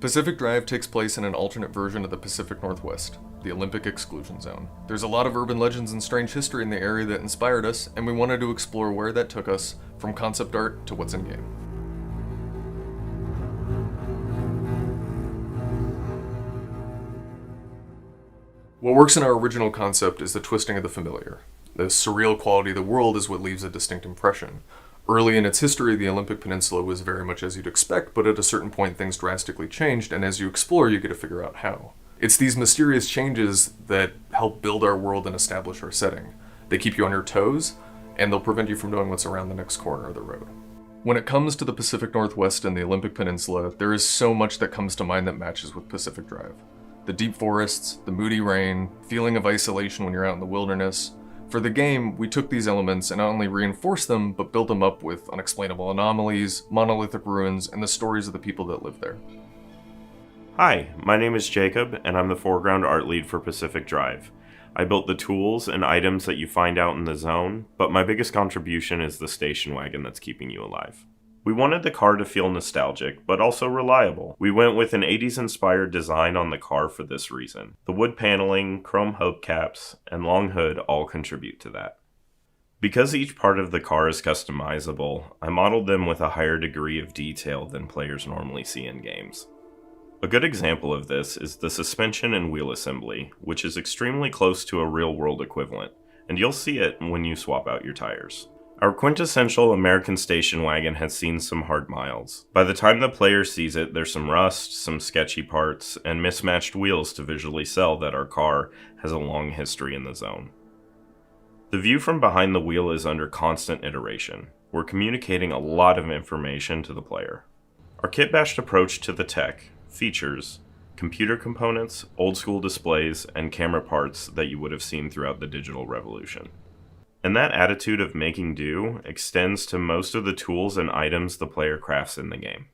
Pacific Drive takes place in an alternate version of the Pacific Northwest, the Olympic Exclusion Zone. There's a lot of urban legends and strange history in the area that inspired us, and we wanted to explore where that took us, from concept art to what's in-game. What works in our original concept is the twisting of the familiar. The surreal quality of the world is what leaves a distinct impression. Early in its history, the Olympic Peninsula was very much as you'd expect, but at a certain point things drastically changed, and as you explore, you get to figure out how. It's these mysterious changes that help build our world and establish our setting. They keep you on your toes, and they'll prevent you from knowing what's around the next corner of the road. When it comes to the Pacific Northwest and the Olympic Peninsula, there is so much that comes to mind that matches with Pacific Drive. The deep forests, the moody rain, feeling of isolation when you're out in the wilderness. For the game, we took these elements and not only reinforced them, but built them up with unexplainable anomalies, monolithic ruins, and the stories of the people that live there. Hi, my name is Jacob, and I'm the foreground art lead for Pacific Drive. I built the tools and items that you find out in the zone, but my biggest contribution is the station wagon that's keeping you alive. We wanted the car to feel nostalgic, but also reliable. We went with an 80s-inspired design on the car for this reason. The wood paneling, chrome hubcaps, and long hood all contribute to that. Because each part of the car is customizable, I modeled them with a higher degree of detail than players normally see in games. A good example of this is the suspension and wheel assembly, which is extremely close to a real-world equivalent, and you'll see it when you swap out your tires. Our quintessential American station wagon has seen some hard miles. By the time the player sees it, there's some rust, some sketchy parts, and mismatched wheels to visually sell that our car has a long history in the zone. The view from behind the wheel is under constant iteration. We're communicating a lot of information to the player. Our kit-bashed approach to the tech, features, computer components, old-school displays, and camera parts that you would have seen throughout the digital revolution. And that attitude of making do extends to most of the tools and items the player crafts in the game.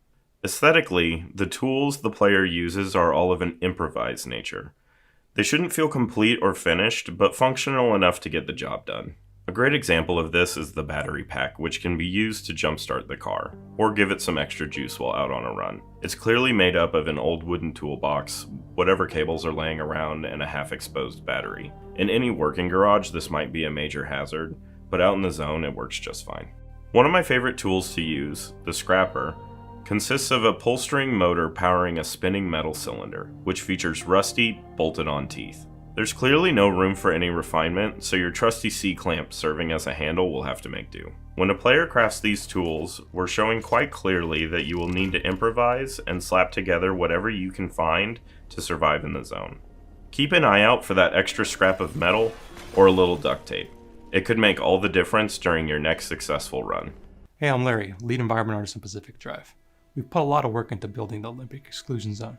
Aesthetically, the tools the player uses are all of an improvised nature. They shouldn't feel complete or finished, but functional enough to get the job done. A great example of this is the battery pack, which can be used to jumpstart the car, or give it some extra juice while out on a run. It's clearly made up of an old wooden toolbox, whatever cables are laying around, and a half-exposed battery. In any working garage, this might be a major hazard, but out in the zone, it works just fine. One of my favorite tools to use, the scrapper, consists of a pull-string motor powering a spinning metal cylinder, which features rusty, bolted-on teeth. There's clearly no room for any refinement, so your trusty C-clamp serving as a handle will have to make do. When a player crafts these tools, we're showing quite clearly that you will need to improvise and slap together whatever you can find to survive in the zone. Keep an eye out for that extra scrap of metal or a little duct tape. It could make all the difference during your next successful run. Hey, I'm Larry, lead environment artist in Pacific Drive. We've put a lot of work into building the Olympic Exclusion Zone.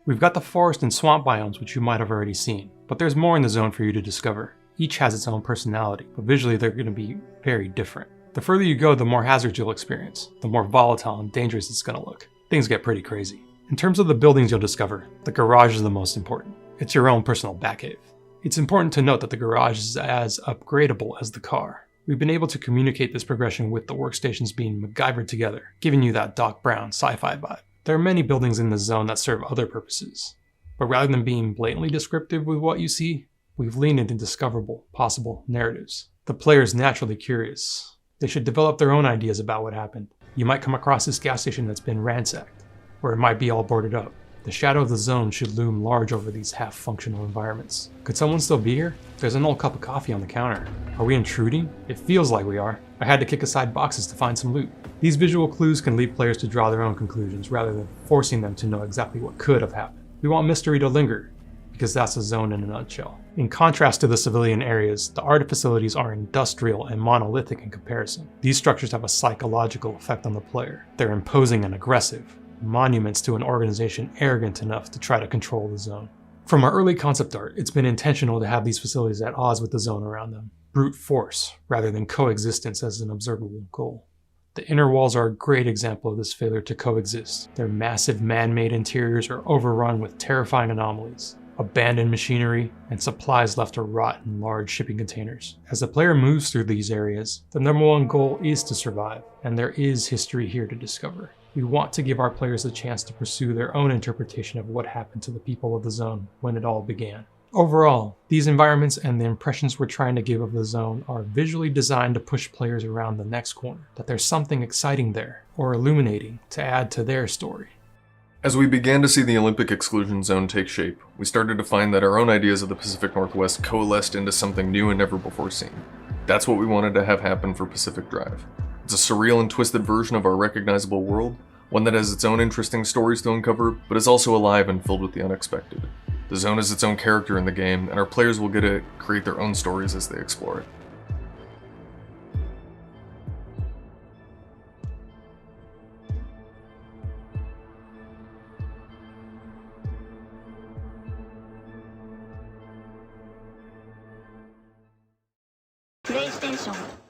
We've got the forest and swamp biomes, which you might have already seen, but there's more in the zone for you to discover. Each has its own personality, but visually they're going to be very different. The further you go, the more hazards you'll experience, the more volatile and dangerous it's going to look. Things get pretty crazy. In terms of the buildings you'll discover, the garage is the most important. It's your own personal Batcave. It's important to note that the garage is as upgradable as the car. We've been able to communicate this progression with the workstations being MacGyvered together, giving you that Doc Brown sci-fi vibe. There are many buildings in the zone that serve other purposes, but rather than being blatantly descriptive with what you see, we've leaned into discoverable, possible narratives. The player is naturally curious. They should develop their own ideas about what happened. You might come across this gas station that's been ransacked, or it might be all boarded up. The shadow of the zone should loom large over these half-functional environments. Could someone still be here? There's an old cup of coffee on the counter. Are we intruding? It feels like we are. I had to kick aside boxes to find some loot. These visual clues can lead players to draw their own conclusions rather than forcing them to know exactly what could have happened. We want mystery to linger, because that's a zone in a nutshell. In contrast to the civilian areas, the art facilities are industrial and monolithic in comparison. These structures have a psychological effect on the player. They're imposing and aggressive, monuments to an organization arrogant enough to try to control the zone. From our early concept art, it's been intentional to have these facilities at odds with the zone around them. Brute force, rather than coexistence as an observable goal. The inner walls are a great example of this failure to coexist. Their massive man-made interiors are overrun with terrifying anomalies. abandoned machinery, and supplies left to rot in large shipping containers. As the player moves through these areas, the number one goal is to survive, and there is history here to discover. We want to give our players the chance to pursue their own interpretation of what happened to the people of the zone when it all began. Overall, these environments and the impressions we're trying to give of the zone are visually designed to push players around the next corner, that there's something exciting there, or illuminating, to add to their story. As we began to see the Olympic exclusion zone take shape, we started to find that our own ideas of the Pacific Northwest coalesced into something new and never before seen. That's what we wanted to have happen for Pacific Drive. It's a surreal and twisted version of our recognizable world, one that has its own interesting stories to uncover, but is also alive and filled with the unexpected. The zone is its own character in the game, and our players will get to create their own stories as they explore it. PlayStation